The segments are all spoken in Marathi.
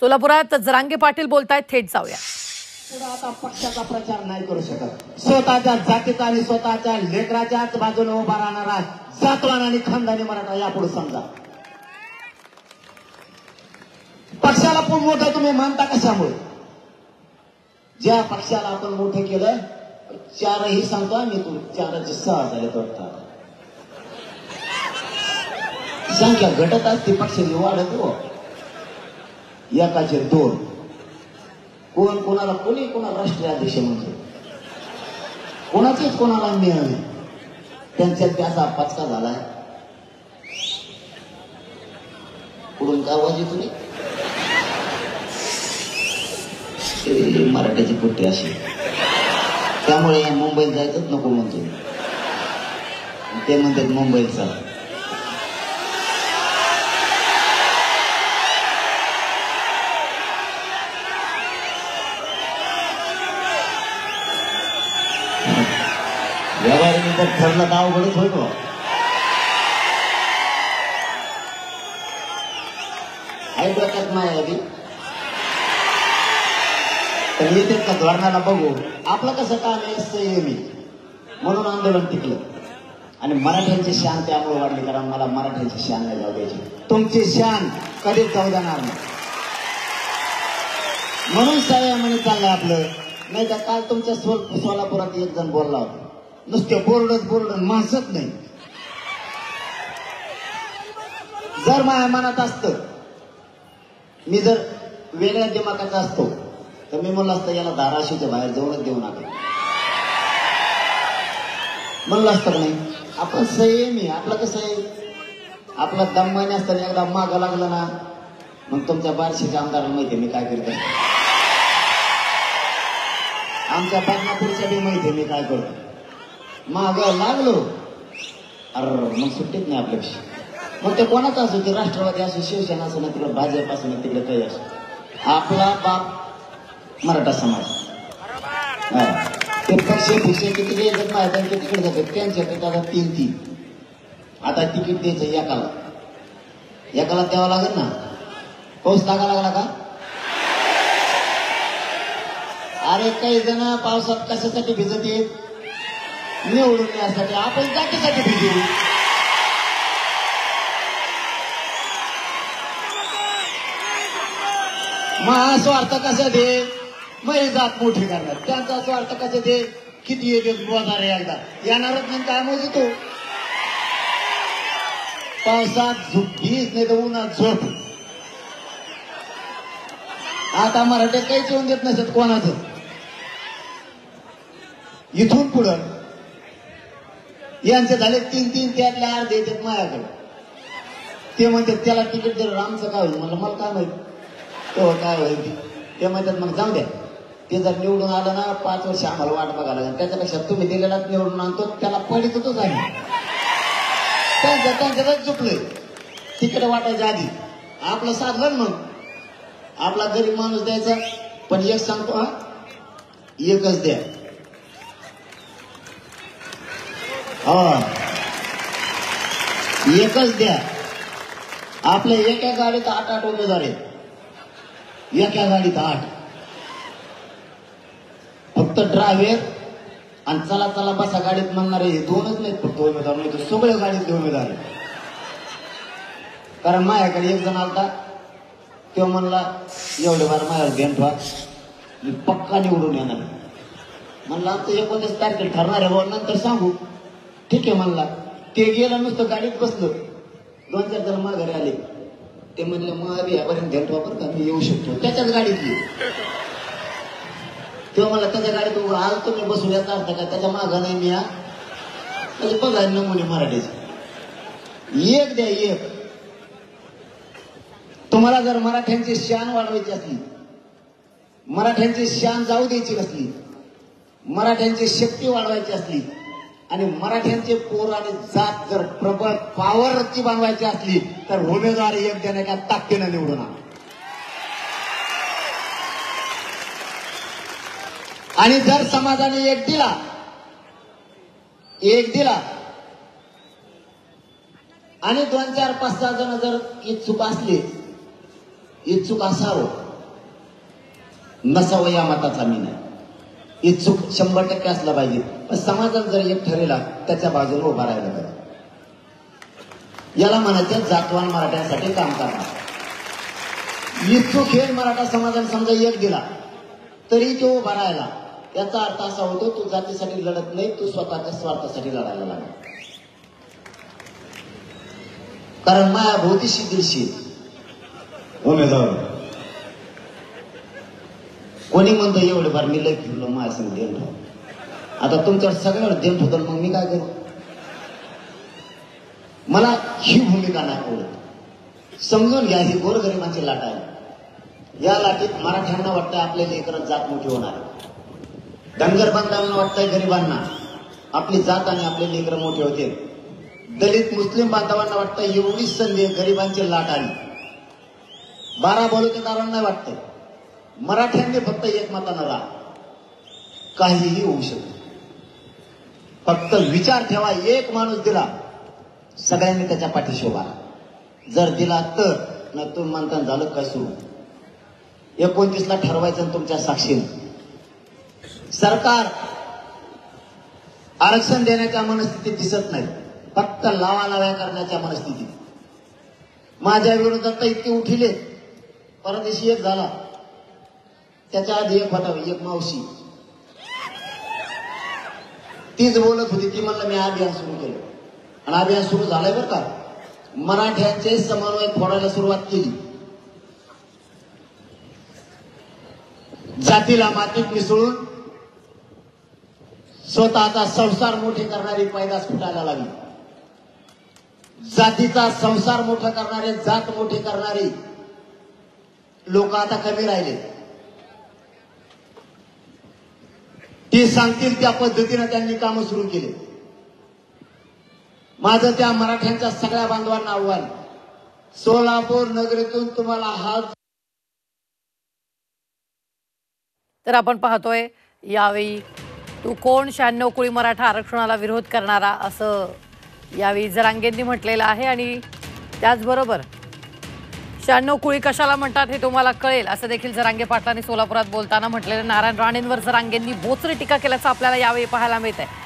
सोलापुरात जरांगे पाटील बोलतायत, थेट जाऊया. पुढे आता पक्षाचा प्रचार नाही करू शकत. स्वतःच्या जातीचा आणि स्वतःच्या लेकराच्याच बाजूने उभा राहणारा जातवान आणि खानदानी मराठा यापुढे समजा. पक्षाला पण मोठं तुम्ही मानता कशामुळे? ज्या पक्षाला आपण मोठं केलं, चारही सांगतो आम्ही, तू 4-6 झाले वाटतं. संख्या घटत असते, पक्षाची वाढत हो. एकाचे 2 कोण कोणाला, कोणी कोणाला राष्ट्रीय अध्यक्ष म्हणजे कोणाचीच कोणाला मिळाले. त्यांच्यात त्याचा पचका झालाय. पुढून काय आवाज येतो नाही, मराठ्याची पुट्टी अशी. त्यामुळे मुंबईत जायचंच नको म्हणतो. ते म्हणतात मुंबईचा. व्यवहारानंतर ठरलं तर अवघडच होतो. आई डोक्यात नाही आधी तर येते का धोरणाला बघू. आपलं कसं काम आहे, संयमी म्हणून आंदोलन टिकलं. आणि मराठ्यांची शान त्यामुळे वाढली, कारण मला मराठ्यांची शान नाही जाऊ द्यायची. तुमची शान कधीच जाऊ देणार नाही. म्हणून संयमाने चाललंय आपलं. नाही तर काल तुमच्या सोलापुरात एक जण बोलला होता, नुसते बोर्ड माणसच नाही. जर माझ्या मनात असतं, मी जर वेगळ्या दिमागाचा असतो, तर मी म्हणलं असतं याला धाराशिवच्या बाहेर जाऊनच देऊ नका म्हणलं असतं का नाही. आपण संयमी, आपलं कसं आहे, आपला दम्माने असताना एकदा मागं लागलं ना, मग तुमच्या बार्शीच्या आमदाराला माहिती मी काय करतो. आमच्या बदनापूरच्या बी माहिती मी काय करतो. माग लागलो अर मग सुट्टीत नाही आपल्यापेक्षा. मग ते कोणाचं असो, ते राष्ट्रवादी असो, शिवसेना असो, ना तिकडे भाजप असो, ना तिकडे काही असो, आपला बाप मराठा समाज. ते पक्ष तिकडे येतात माहिती, ते तिकडे जातात. त्यांच्याकडे आता 3-3 आता तिकीट द्यायचं एकाला द्यावं लागेल ना. पाऊस लागा लागला का? अरे काही जण पावसात कशासाठी भिजत येत, निवडून यासाठी. आपण जातीसाठी भिजू. मग स्वार्थ कसा दे, मग जात मोठी करणार. त्यांचा स्वार्थ कसा दे, किती येते बोलणार आहे, एकदा येणारच नाही. काय मग येतो पावसात झोपीच नाही तर उन्हात झोप. आता मराठी काहीच येऊन देत नसत कोणाचं. इथून पुढं यांचे झाले 3-3, त्यातले अर्धे येतात माझ्याकडे. ते म्हणतात त्याला तिकीट दिलं, आमचं काय होईल. मला काय माहित तो काय होईल. ते म्हणतात मग जाऊ द्या, ते जर निवडून आलं ना 5 वर्ष आम्हाला वाट बघायला लागेल. त्याच्यापेक्षा तुम्ही दिलेलाच निवडून आणतो, त्याला पडित होतोच आहे. त्यांच्यातच चुकलंय. तिकीट वाटायच्या आधी आपलं साधलं. मग आपला गरीब माणूस द्यायचा. पण एक सांगतो, एकच द्या. एकच द्या. आपल्या एका गाडीत 8 उमेदवार आहेत. एका गाडीत 8. फक्त ड्रायव्हर आणि चला चला बसा गाडीत म्हणणारे हे 2च नाहीत फक्त उमेदवार, नाही तर सगळे गाडीतले उमेदवार आहेत. कारण माझ्याकडे एक जण आलता, तो म्हणला एवढे बार माझ्यावर ध्यान ठेवा, मी पक्का निवडून येणार. म्हणला आमचं 29 तारखेला ठरणार आहे, नंतर सांगू. ठीक आहे म्हणला. ते गेलं, नुसतं गाडीत बसलं. 2-4 जण माघारी आले. ते म्हणले मग आम्ही यापर्यंत ध्यान ठेवा बरं का, मी येऊ शकतो. त्याच्याच गाडीतली. तेव्हा मला त्याच्या गाडीत उभं आलं, तुम्ही बसून याचा अर्थ काय, त्याच्या मागं नाही मी. म्हणजे बघा नमुने मराठीचे. एक द्या, एक. तुम्हाला जर मराठ्यांची शान वाढवायची असली, मराठ्यांची शान जाऊ द्यायची नसली, मराठ्यांची शक्ती वाढवायची असली, आणि मराठ्यांचे पोर आणि जात जर प्रबळ पॉवरची बनवायची असली, तर उमेदवार एक जण एका ताकदीनं निवडून आणा. आणि जर समाजाने एक दिला आणि 2-4-5-6 जण जर इच्छुक असावं, नसावं या मताचा मी नाही. इच्छुक 100% असला पाहिजे, पण समाजात जर एक ठरेला त्याच्या बाजूने उभा राहायला पाहिजे. याला म्हणायचं जातवान मराठ्यांसाठी काम करणार. इच्छुक हे मराठा समाजाने समजा एक दिला तरी तो उभा राहिला, याचा अर्थ असा होतो तू जातीसाठी लढत नाही, तू स्वतःच्या स्वार्थासाठी लढायला लागला. कारण माया भोवतीशी दिलशी उमेदवार कोणी म्हणतो एवढं फार मी लय फिरलो माझ्या संग देण राहू. आता तुमच्यावर सगळ्यावर देण होतं, मग मी काय करू? मला ही भूमिका नाही आवडत. समजून घ्या, ही गोरगरिबांची लाट आहे. या लाटीत मराठ्यांना वाटतंय आपले लेकरं जात मोठी होणार, धनगर बांधवांना वाटतंय गरिबांना आपली जात आणि आपले लेकरं मोठे होते, दलित मुस्लिम बांधवांना वाटतंय एवढीच संधी गरिबांची लाट आली. 12 बलुतेदारांना वाटतंय मराठ्यांनी फक्त एकमतानं राहा, काहीही होऊ शकतं. फक्त विचार ठेवा, एक माणूस दिला सगळ्यांनी त्याच्या पाठीशी उभा राहा. जर दिला तर न तुम्ही म्हणता झालं काय सुरू. 29ला ठरवायचं तुमच्या साक्षीने. सरकार आरक्षण देण्याच्या मनस्थितीत दिसत नाही, फक्त लावालाव्या करण्याच्या मनस्थितीत. माझ्या विरोधात तर इतके उठिले, परदेशी एक झाला, त्याच्या आधी एक होता, एक मावशी, तीच बोलत होती. ती म्हणलं मी अभियान सुरू केलं आणि अभियान सुरू झालंय बरं का. मराठ्यांचे समन्वय फोडायला सुरुवात केली. जातीला मातीत मिसळून स्वतःचा संसार मोठे करणारी पैदास फुटायला लागली. जातीचा संसार मोठा करणारे, जात मोठे करणारे लोक आता कमी राहिले. ते सांगतील त्या पद्धतीने त्यांनी काम सुरू केले. माझं त्या मराठ्यांच्या सगळ्या बांधवांना आव्हान, सोलापूर नगरीतून तुम्हाला हात. तर आपण पाहतोय यावेळी तू कोण 96 कुळी मराठा आरक्षणाला विरोध करणारा, असं यावेळी जरांगेंनी म्हटलेलं आहे. आणि त्याचबरोबर 96 कुळी कशाला म्हणतात हे तुम्हाला कळेल, असं देखील जरांगे पाटलांनी सोलापुरात बोलताना म्हटलेलं. नारायण राणेंवर जरांगेंनी बोचरी टीका केल्याचं आपल्याला यावेळी पाहायला मिळत आहे.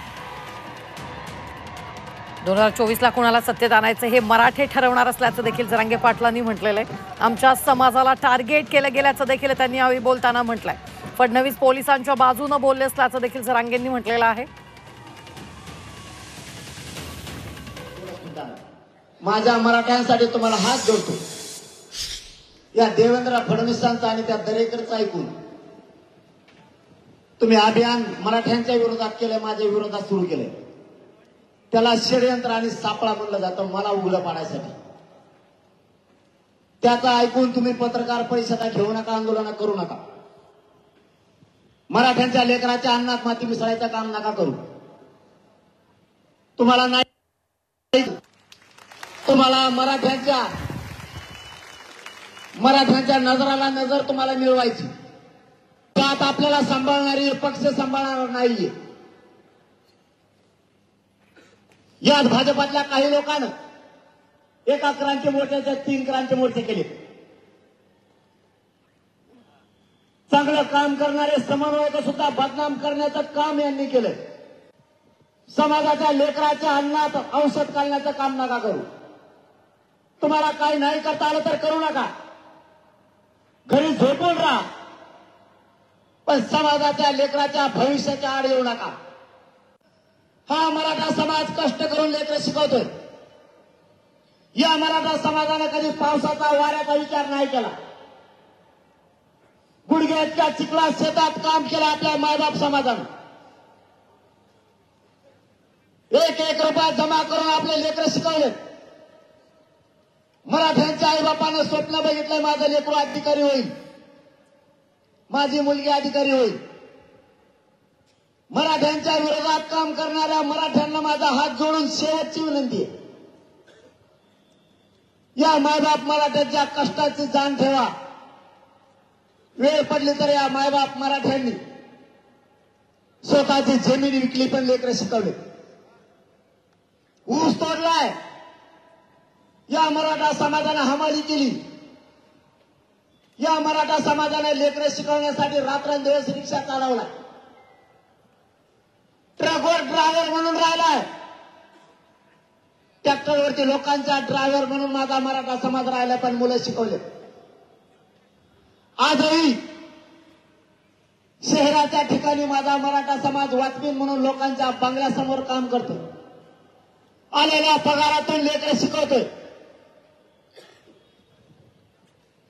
2024ला कुणाला सत्तेत आणायचं हे मराठे ठरवणार असल्याचं देखील जरांगे पाटलांनी म्हटलेलं आहे. आमच्या समाजाला टार्गेट केलं गेल्याचं देखील त्यांनी यावेळी बोलताना म्हटलंय. फडणवीस पोलिसांच्या बाजूने बोलले असल्याचं देखील जरांगेंनी म्हटलेलं आहे. माझ्या मराठ्यांसाठी तुम्हाला हात जोडतो. या देवेंद्र फडणवीसांचा आणि त्या दरेकरचा ऐकून तुम्ही अभियान मराठ्यांच्या विरोधात केलंय, माझ्या विरोधात सुरू केलंय. त्याला षडयंत्र आणि सापळा म्हणलं जातं, मला उघडं पाडायसाठी. त्याचा ऐकून तुम्ही पत्रकार परिषदा घेऊ नका, आंदोलन करू नका. मराठ्यांच्या लेकराच्या अन्नात माती मिसळायचं काम नका करू. तुम्हाला नाही, तुम्हाला मराठ्यांच्या नजराला नजर तुम्हाला मिळवायची. त्यात आपल्याला सांभाळणारी पक्ष सांभाळणार नाहीये. यात भाजपातल्या काही लोकांना एका क्रांती मोर्चाच्या 3 क्रांती मोर्चे केले. चांगलं काम करणारे समन्वयक सुद्धा बदनाम करण्याचं काम यांनी केलं. समाजाच्या लेकराच्या अन्नात औषध घालण्याचं काम नका करू. तुम्हाला काही नाही करता आलं तर करू नका, घरी झोपून राहा, पण समाजाच्या लेकराच्या भविष्याच्या आड येऊ नका. हा मराठा समाज कष्ट करून लेकरं शिकवतोय. या मराठा समाजाने कधी पावसाचा वाऱ्याचा विचार नाही केला. गुडघ्याच्या चिखलात शेतात काम केलं आपल्या मायबाप समाजानं. 1-1 रुपया जमा करून आपले लेकरं शिकवले. मराठ्यांच्या आईबापानं स्वप्न बघितलंय, माझं लेकरू अधिकारी होईल, माझी मुलगी अधिकारी होईल. मराठ्यांच्या विरोधात काम करणाऱ्या मराठ्यांना माझा हात जोडून शेवटची विनंती आहे, या मायबाप मराठ्यांच्या कष्टाची जाण ठेवा. वेळ पडली तर या मायबाप मराठ्यांनी स्वतःची जमीन विकली, पण लेकरं शिकवले. ऊस तोडलाय, या मराठा समाजाने हमाली केली. या मराठा समाजाने लेकरं शिकवण्यासाठी रात्रंदिवस रिक्षा चालवला, ट्रकवर ड्रायव्हर म्हणून राहिलाय, ट्रॅक्टरवरती लोकांचा ड्रायव्हर म्हणून माझा मराठा समाज राहिला, पण मुलं शिकवले. आजही शहराच्या ठिकाणी माझा मराठा समाज वॉचमॅन म्हणून लोकांच्या बंगल्यासमोर काम करतो, आलेल्या पगारातून लेकरं शिकवतोय.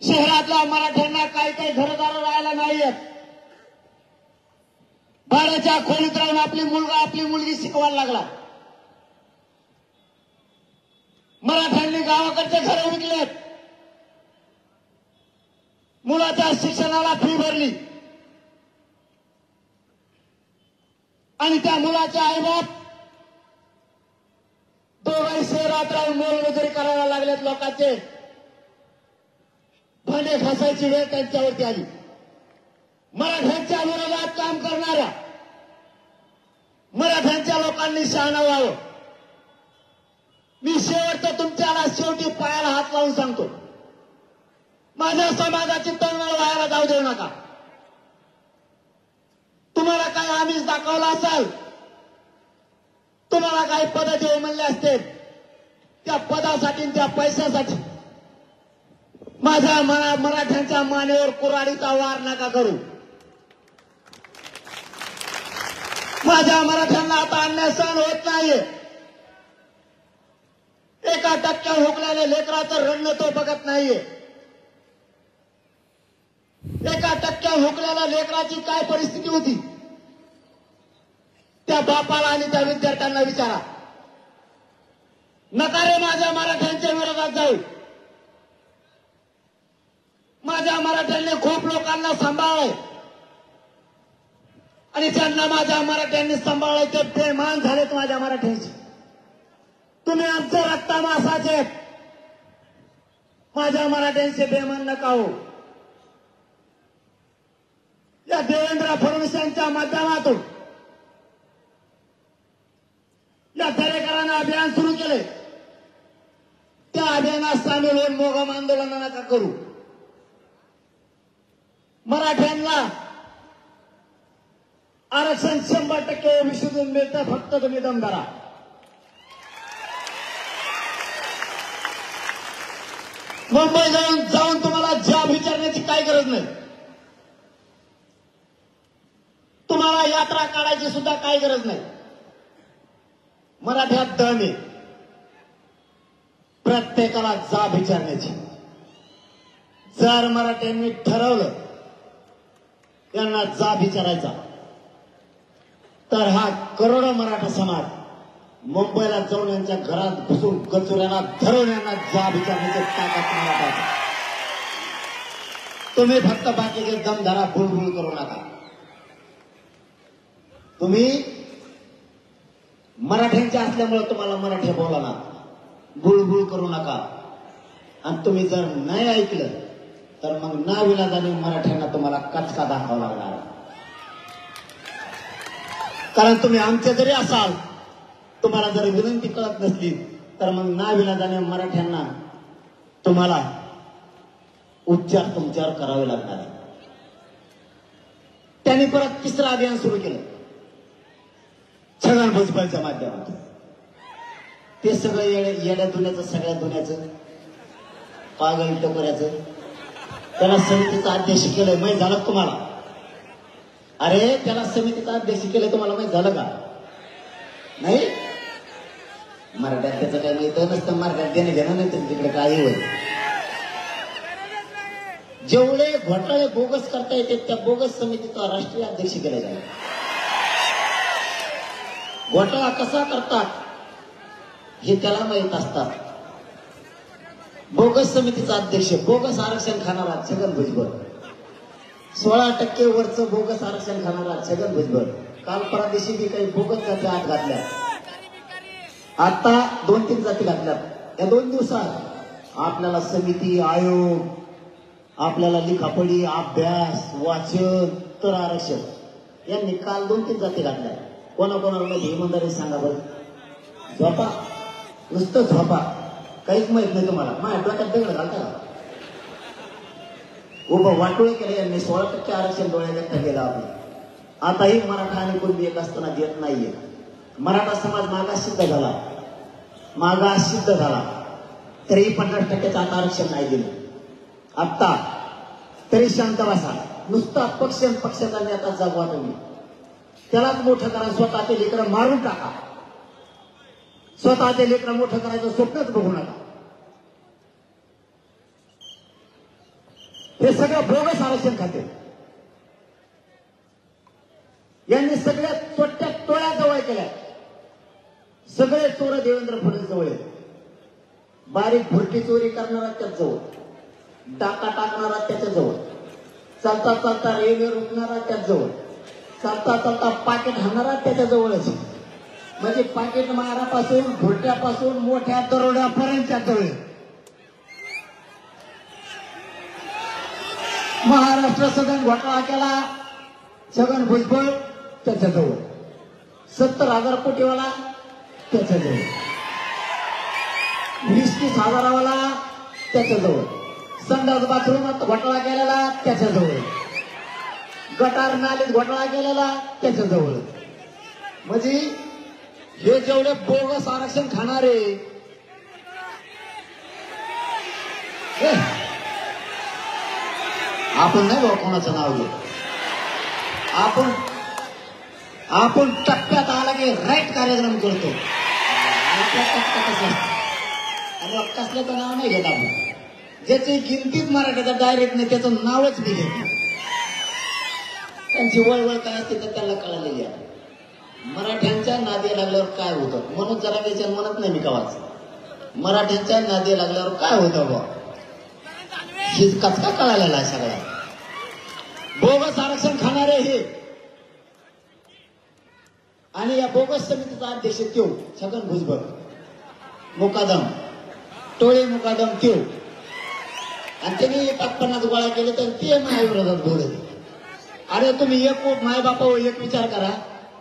शहरातल्या मराठ्यांना काही काही घरदार राहायला नाहीयेत, भाड्याच्या खोलीत राहून आपली मुलगी शिकवायला लागला. मराठ्यांनी गावाकडचे घर विकलेत, मुलाच्या शिक्षणाला फी भरली आणि त्या मुलाचे आईबाप दोघांनी शहरात राहून मोलमजुरी करायला लागलेत. लोकांचे भांडे घासायची वेळ त्यांच्यावरती आली. मराठ्यांच्या विरोधात काम करणाऱ्या मराठ्यांच्या लोकांनी शहाणा व्हावं. मी शेवटचं तुमच्याला शेवटी पायाला हात लावून सांगतो, माझ्या समाजाची तळमळ व्हायला जाऊ देऊ नका. तुम्हाला काय आमिष दाखवला असाल, तुम्हाला काही पद देऊ म्हणले असते, त्या पदासाठी त्या पैशासाठी माझ्या मराठ्यांच्या मानेवर कुऱ्हाडीचा वार नका करू. माझ्या मराठ्यांना आता अन्याय सहन होत नाहीये. 1% हुकलेल्या लेकराचं रडणं तो बघत नाहीये. 1% हुकलेल्या लेकराची काय परिस्थिती होती त्या बापाला आणि त्या विद्यार्थ्यांना विचारा. नका रे माझ्या मराठ्यांच्या विरोधात जाऊ. माझ्या मराठ्यांनी खूप लोकांना सांभाळलंय आणि ज्यांना माझ्या मराठ्यांनी सांभाळलंय ते बेमान झालेत माझ्या मराठ्यांची. तुम्ही आमचे रक्तामासाचे, माझ्या मराठ्यांचे बेमान नका हो. या देवेंद्र फडणवीस यांच्या माध्यमातून या दरेकरांना अभियान सुरू केले. त्या अभियानात सामील होऊन मोगम आंदोलन नका करू. मराठ्यांना आरक्षण 100% विसरून मिळतं, फक्त तुम्ही दम धरा. मुंबई जाऊन तुम्हाला जॉब विचारण्याची काही गरज नाही. तुम्हाला यात्रा काढायची सुद्धा काही गरज नाही. मराठ्यात दम आहे प्रत्येकाला जाब विचारण्याची. जर मराठ्यांनी ठरवलं त्यांना जाब विचारायचा, तर हा करोडो मराठा समाज मुंबईला जाऊन यांच्या घरात घुसून कचुऱ्याला धरून यांना जाब विचारण्याची ताकद मराठा. तुम्ही फक्त बाकीचे दम धरा, बुळबुळ करू नका. तुम्ही मराठ्यांचे असल्यामुळे तुम्हाला मराठी बोला ना, बुळबुळ करू नका. आणि तुम्ही जर नाही ऐकलं तर मग नाविलाजाने मराठ्यांना तुम्हाला कचका दाखवावा लागणार. कारण तुम्ही आमचे जरी असाल, तुम्हाला जर विनंती कळत नसली तर मग नाविलाजाने मराठ्यांना तुम्हाला उपचार तुमच्यावर करावे लागणार. त्यांनी परत तिसरं अभियान सुरू केलं छगन भुजबळच्या माध्यमातून. ते सगळं येड्या दुन्याचं, सगळ्या दुन्याचं, पागल टोकऱ्याचं, त्याला समितीचं अध्यक्ष केलंय. माहीत झालं तुम्हाला? अरे त्याला समितीचा अध्यक्ष केलंय, तुम्हाला माहीत झालं का? नाही. मराठ्यात त्याचं काही माहित नसतं. मराठ्यात देणे घेणं नाही तर तिकडे काही होईल. जेवढे घोटाळे बोगस करता येते त्या बोगस समितीचा राष्ट्रीय अध्यक्ष केला जाईल. घोटाळा कसा करतात हे त्याला माहित असतात. बोगस समितीचा अध्यक्ष, बोगस आरक्षण खाणारा छगन भुजबळ, 16% वरचं बोगस आरक्षण खाणारा छगन भुजबळ. काल परवा दिवशी बी काही बोगस जाती आत घातल्या. आता 2-3 जाती घातल्यात. या 2 दिवसात आपल्याला समिती, आयोग, आपल्याला लिखापडी, अभ्यास, वाचन, तर आरक्षण यांनी काल 2-3 जाती घातल्या. कोणाकोणाला माहिती इमानदारी सांगा बरं. झोपा, नुसतं झोपा, काहीच माहित नाही तुम्हाला. माझ्या डोक्यात दगड घालता का? उभं वाटोळ केलं यांनी. 16% आरक्षण डोळ्यात गेलं आपलं. आताही मराठा आणि कुणबी एक असताना देत नाहीये. मराठा समाज मागास सिद्ध झाला, मागास सिद्ध झाला, तरीही 50% आता आरक्षण नाही दिलं. आत्ता तरी शांत बसा. नुसता पक्षाचा नेता जागवा तुम्ही, त्यालाच मोठं करा. स्वतःचे लेकरं मारून टाका. स्वतःचे लेकरं मोठं करायचं स्वप्नच बघू नका. हे सगळं बोगस आरक्षण खाते. यांनी सगळ्या चोट्या टोळ्या जवळ केल्या. सगळे चोर देवेंद्र फडणवीस जवळ आहेत. बारीक भुरटी चोरी करणारा त्याच जवळ, डाका टाकणारा त्याच्या जवळ, चालता चालता रेल्वे रोखणारा त्याच जवळ, चालता चालता पाकिट हाणणारा त्याच्या जवळच. म्हणजे पाकिट मारापासून भुरट्यापासून मोठ्या दरोड्यापर्यंत जवळ. महाराष्ट्र सदन घोटाळा केला छगन भुजबळ त्याच्याजवळ, 70,000 कोटीवाला त्याच्याजवळ, 20-30 हजारावाला त्याच्याजवळ, संडास बाथरूमात घोटाळा केलेला त्याच्याजवळ, गटार नालीत घोटाळा केलेला त्याच्याजवळ. म्हणजे हे जेवढे बोगस आरक्षण खाणारे, आपण नाही भाऊ कोणाचं नाव घेऊ. आपण टप्प्यात आला की राईट कार्यक्रम करतो. आणि कसल्याचं नाव नाही घेत आपण. ज्याची गिनतीच मराठीचा डायरेक्ट नाही त्याचं नावच मी घेत. त्यांची वळवळ काय असते तर त्याला कळलेली आहे. मराठ्यांच्या नादी लागल्यावर काय होतं म्हणून जरा विचार म्हणत नाही मी कवाच. मराठ्यांच्या नादी लागल्यावर काय होतं बा ही कचका कळालेला आहे सगळा. बोगस आरक्षण खाणारे हे. आणि या बोगस समितीचा अध्यक्ष त्यो छगन भुजबळ, मुकादम टोळे मुकादम त्यो. आणि त्यांनी 50 गोळा केले तर ते माझ्याविरोधात बोलत. अरे तुम्ही एक मायबापा एक विचार करा.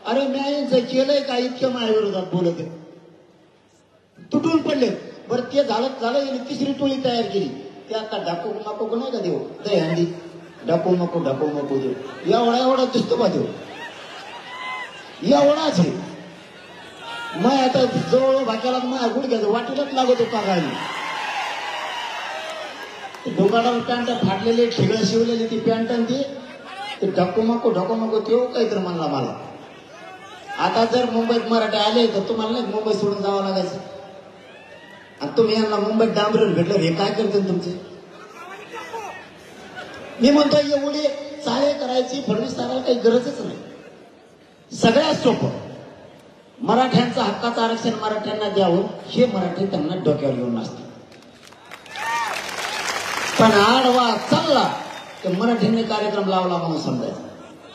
अरे मी केलंय का इतकं माझ्याविरोधात बोलत तुटून पडले. बरं ते झालं यांनी तिसरी टोळी तयार केली. ते आता ढाकू माको नाही का देऊ दही ढाकू मको देऊ. एवढा दिसतो बा देऊ, एवढाच आहे. मग आता जवळ भाग्याला माझ्या गुडघ्याचं वाटीलाच लागतो कागायला. डोकाडावर पॅन्ट फाटलेले ठिगळं शिवलेली ती पॅन्ट आणि ते ढाकू मको तेव काहीतरी म्हणला मला. आता जर मुंबईत मराठी आले तर तुम्हाला नाही मुंबई सोडून जावं लागायचं. आणि तुम्ही यांना मुंबईत डांबरेवर भेटलं हे काय करते तुमचे. मी म्हणतो एवढी चाळे करायची फडणवीस साहेबांना काही गरजच नाही. सगळ्यात सोपं मराठ्यांचं हक्काचं आरक्षण मराठ्यांना द्यावं हे मराठी त्यांना डोक्यावर घेऊन नसते. पण आडवा चालला तर मराठ्यांनी कार्यक्रम लावला म्हणून समजायचं.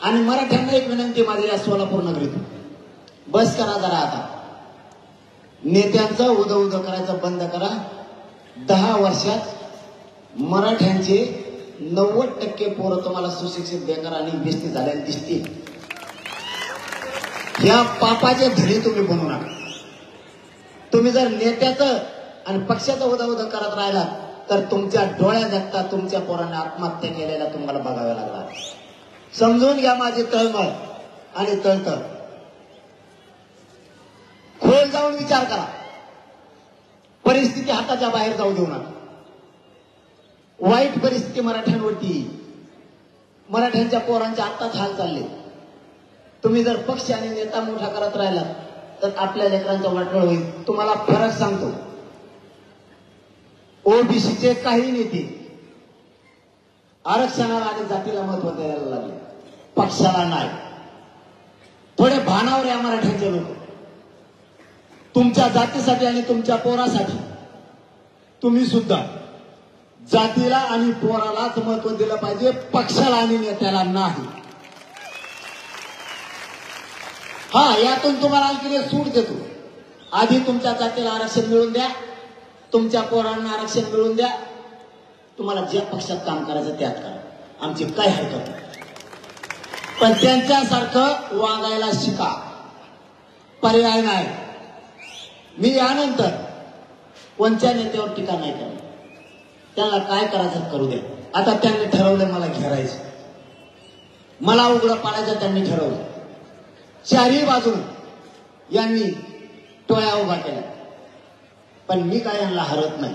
आणि मराठ्यांना एक विनंती माझी या सोलापूर नगरीतून, बस करा जरा आता. नेत्यांचं उदं करायचं बंद करा. 10 वर्षात मराठ्यांचे 90% पोरं तुम्हाला सुशिक्षित बेकार आणि बेस्ती झालेली दिसतील. ह्या पापाचे धनी तुम्ही बनवू नका. तुम्ही जर नेत्याचं आणि पक्षाचं उदं करत राहिलात तर तुमच्या डोळ्या जगता तुमच्या पोरांनी आत्महत्या केलेल्या तुम्हाला बघाव्या लागणार. समजून घ्या माझी तळमळ आणि तळतळ. खोल जाऊन विचार करा. परिस्थिती हाताच्या बाहेर जाऊ देऊ नका. वाईट परिस्थिती मराठ्यांवरती, मराठ्यांच्या पोरांचे आत्ताच हाल चालले. तुम्ही जर पक्ष आणि नेता मोठा करत राहिला तर आपल्या लेकरांचा वाटोळ होईल. तुम्हाला फरक सांगतो. ओबीसीचे काही नेते आरक्षणाला आणि जातीला महत्व द्यायला लागले, पक्षाला नाही. थोडे भानावर या मराठ्यांचे लोक. तुमच्या जातीसाठी आणि तुमच्या पोरासाठी तुम्ही सुद्धा जातीला आणि पोरालाच महत्व दिलं पाहिजे, पक्षाला आणि नेत्याला नाही. हा, यातून तुम्हाला आणखी सूट देतो. आधी तुमच्या जातीला आरक्षण मिळून द्या, तुमच्या पोरांना आरक्षण मिळून द्या. तुम्हाला ज्या पक्षात काम करायचं त्यात करा, आमची काय हरकत नाही. पण त्यांच्यासारखं वागायला शिका, पर्याय नाही. मी यानंतर कोणत्या नेत्यावर टीका नाही करणार. त्याला काय करायचं करू द्या. आता त्यांनी ठरवलं मला घेरायचं, मला उघडं पाडायचं त्यांनी ठरवलं. चारही बाजून यांनी टोळ्या उभा केल्या, पण मी काय यांना हरत नाही.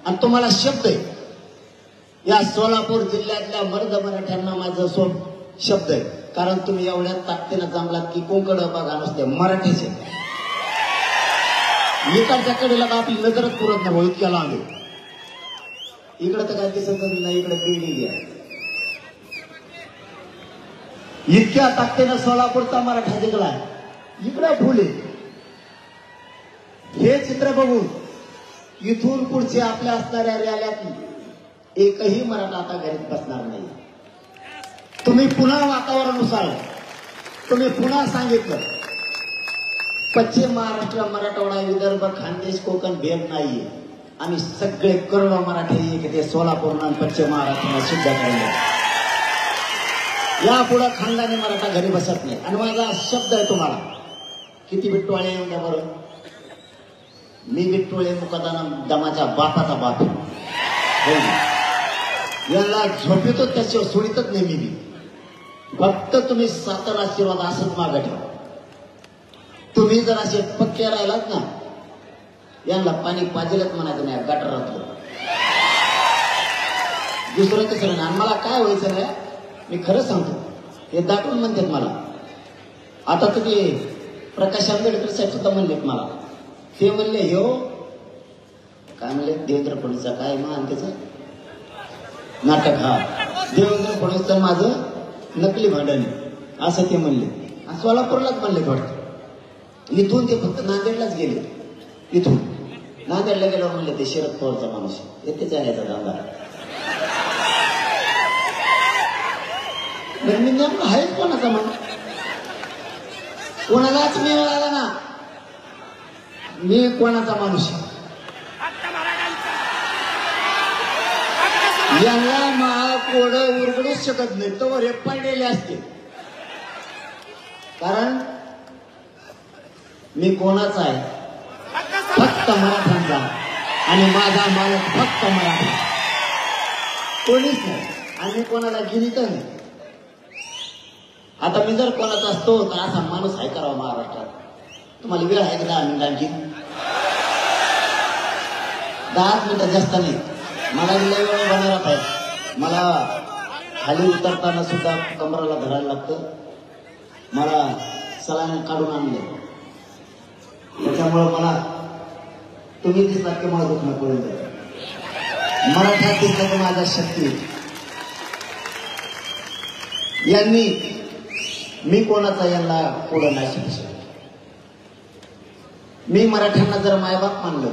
आणि तुम्हाला शब्द आहे, या सोलापूर जिल्ह्यातल्या मर्द मराठ्यांना माझं शब्द आहे. कारण तुम्ही एवढ्या ताकदीनं जमलात की कोकण बघा नसते मराठीचे. इकडच्या कडेला आपली नजरच पुरत नाही, इतक्या लांब आहे. इकडं तर काय दिसत नाही, इकडे बिल्डिंग आहे. इतक्या ताकदीनं सोलापूरचा मराठा जिंकला, इकडे फुले. हे चित्र बघून इथून पुढचे आपल्या असणाऱ्या रॅल्यात एकही मराठा आता घरीत बसणार नाही. तुम्ही पुन्हा वातावरणानुसार तुम्ही पुन्हा सांगितलं, पश्चिम महाराष्ट्र, मराठवाडा, विदर्भ, खानदेश, कोकण भेद नाहीये. आम्ही सगळे करोडो मराठी ते सोलापूर आणि पश्चिम महाराष्ट्राला सिद्ध करणार. यापुढे खानदानी मराठा घरी बसत नाही. आणि माझा शब्द आहे तुम्हाला, किती बिट्टोळे येऊन द्या बरं, मी बिट्टोळे मुकादाना दमाच्या बापाचा बाप. याला झोपेतो त्याच्यावर सोडितच नाही मी. फक्त तुम्ही सातर आशीर्वाद असंच मागं ठेवा. तुम्ही जर असे पक्के राहिलात ना, यांना पाणी पाजेलच म्हणायचं नाही गटारातलं, दुसरं तिसरं नाही. आणि मला काय व्हायचं नाही, मी खरं सांगतो, हे दाटून म्हणतात मला. आता तुम्ही प्रकाश आंबेडकर साहेब सुद्धा म्हणलेत मला, ते म्हणले हो काय म्हणले, देवेंद्र फडणवीसचा काय मान त्याचं नाटक, हा देवेंद्र फडणवीसचं माझं नकली भांडण असं ते म्हणले. आणि सोलापूरलाच म्हणले वाटतं. इथून ते फक्त नांदेडलाच गेले. इथून नांदेडला गेल्यावर म्हणले ते शरद पवारचा माणूस येते जाण्याचा धंदा. मी नेमकं आहेच कोणाचा म्हणून, कोणालाच मी मिळाला ना, मी कोणाचा माणूस. यांना महाकोड उरगडूच शकत नाही, तर हे पडलेले असते. कारण मी कोणाचा आहे, फक्त मराठ्यांचा. आणि माझा मालक फक्त मराठा, कोणीच नाही. आणि कोणाला गिरीत नाही. आता मी जर कोणाचा असतो तर असा माणूस आहे करावा महाराष्ट्रात. तुम्हाला वेळ आहे का 10 मिनिटांची? 10 मिनिटं जास्त नाही. मला लय वेळ बनवत आहे. मला खाली उतरताना सुद्धा कमराला धरायला लागतं. मला सलाने काढून आणले, त्याच्यामुळे मला तुम्ही दिसणार की मला दुखणं कळून जातं. मराठा दिसलं तर माझ्या शक्ती. यांनी मी कोणाचा यांना पुढं नाही शिकू शकत. मी मराठ्यांना जर मायबाप मानलं